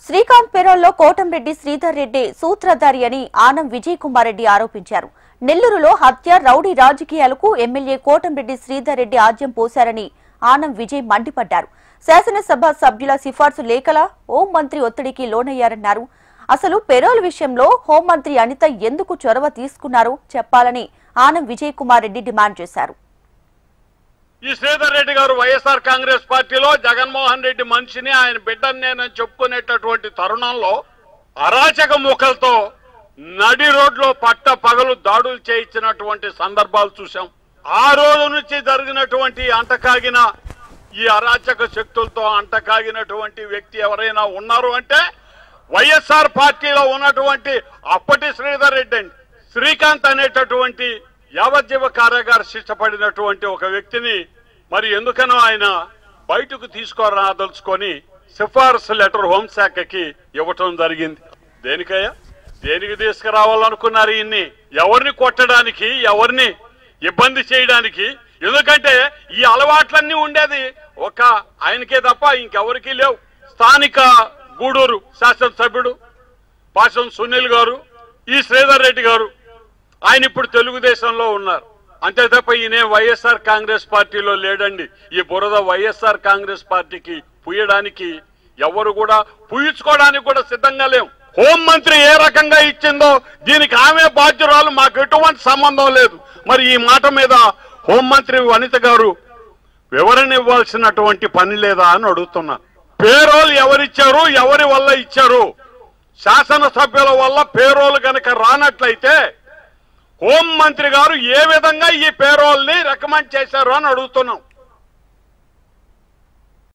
శ్రీకాంత్ పేరోల్లో కోటంరెడ్డి శ్రీధర్ రెడ్డి సూత్రధారి అని ఆనం విజయ్ కుమార్ రెడ్డి ఆరోపించారు. నెల్లూరులో హత్య రౌడీ రాజకీయాలకు ఎమ్మెల్యే కోటంరెడ్డి శ్రీధర్ రెడ్డి ఆజ్యం పోశారని ఆనం విజయ్ మండిపడ్డారు. శాసనసభ సభ్యుల సిఫార్సు లేఖల హోంమంత్రి ఒత్తిడికి లోనయ్యారన్నారు. అసలు పెరోల్ విషయంలో హోంమంత్రి అనిత ఎందుకు చొరవ తీసుకున్నారో చెప్పాలని ఆనం విజయ్ కుమార్ రెడ్డి డిమాండ్ చేశారు. ఈ శ్రీధర్ రెడ్డి గారు వైఎస్ఆర్ కాంగ్రెస్ పార్టీలో జగన్మోహన్ రెడ్డి మనిషిని ఆయన బిడ్డని నేనని చెప్పుకునేటటువంటి తరుణంలో అరాచక మూకలతో నడి రోడ్లో పట్ట పగలు దాడులు చేయించినటువంటి సందర్భాలు చూశాం. ఆ రోజు నుంచి జరిగినటువంటి అంటకాగిన ఈ అరాచక శక్తులతో అంటకాగినటువంటి వ్యక్తి ఎవరైనా ఉన్నారు అంటే వైఎస్ఆర్ పార్టీలో ఉన్నటువంటి అప్పటి శ్రీధర్ రెడ్డి అండి. శ్రీకాంత్ అనేటటువంటి యావజ్జీవ కారాగార శిక్ష పడినటువంటి ఒక వ్యక్తిని మరి ఎందుకనో ఆయన బయటకు తీసుకురాదలుచుకొని సిఫార్సు లెటర్ హోంశాఖకి ఇవ్వటం జరిగింది. దేనికయ్యా, దేనికి తీసుకురావాలనుకున్నారు? ఇన్ని ఎవరిని కొట్టడానికి, ఎవరిని ఇబ్బంది చేయడానికి? ఎందుకంటే ఈ అలవాట్లన్నీ ఉండేది ఒక ఆయనకే తప్ప ఇంకెవరికి లేవు. స్థానిక గూడూరు శాసనసభ్యుడు పాసం సునీల్ గారు, ఈ శ్రీధర్ రెడ్డి గారు, ఆయన ఇప్పుడు తెలుగుదేశంలో ఉన్నారు. అంతే తప్ప ఈయన వైఎస్ఆర్ కాంగ్రెస్ పార్టీలో లేడండి. ఈ బురద వైఎస్ఆర్ కాంగ్రెస్ పార్టీకి పుయ్యడానికి ఎవరు కూడా పుయ్యించుకోవడానికి కూడా సిద్ధంగా లేవు. హోంమంత్రి ఏ రకంగా ఇచ్చిందో దీనికి ఆమె బాధ్యురాలు, మాకు ఎటువంటి సంబంధం లేదు. మరి ఈ మాట మీద హోంమంత్రి అనిత గారు వివరణ ఇవ్వాల్సినటువంటి పని లేదా అని అడుగుతున్నా. పేరోల్ ఎవరిచ్చారు, ఎవరి వల్ల ఇచ్చారు? శాసనసభ్యుల వల్ల పేరోల్ కనుక రానట్లయితే హోంమంత్రి గారు ఏ విధంగా ఈ పేరోల్ ని రికమెండ్ చేశారు అని అడుగుతున్నాం.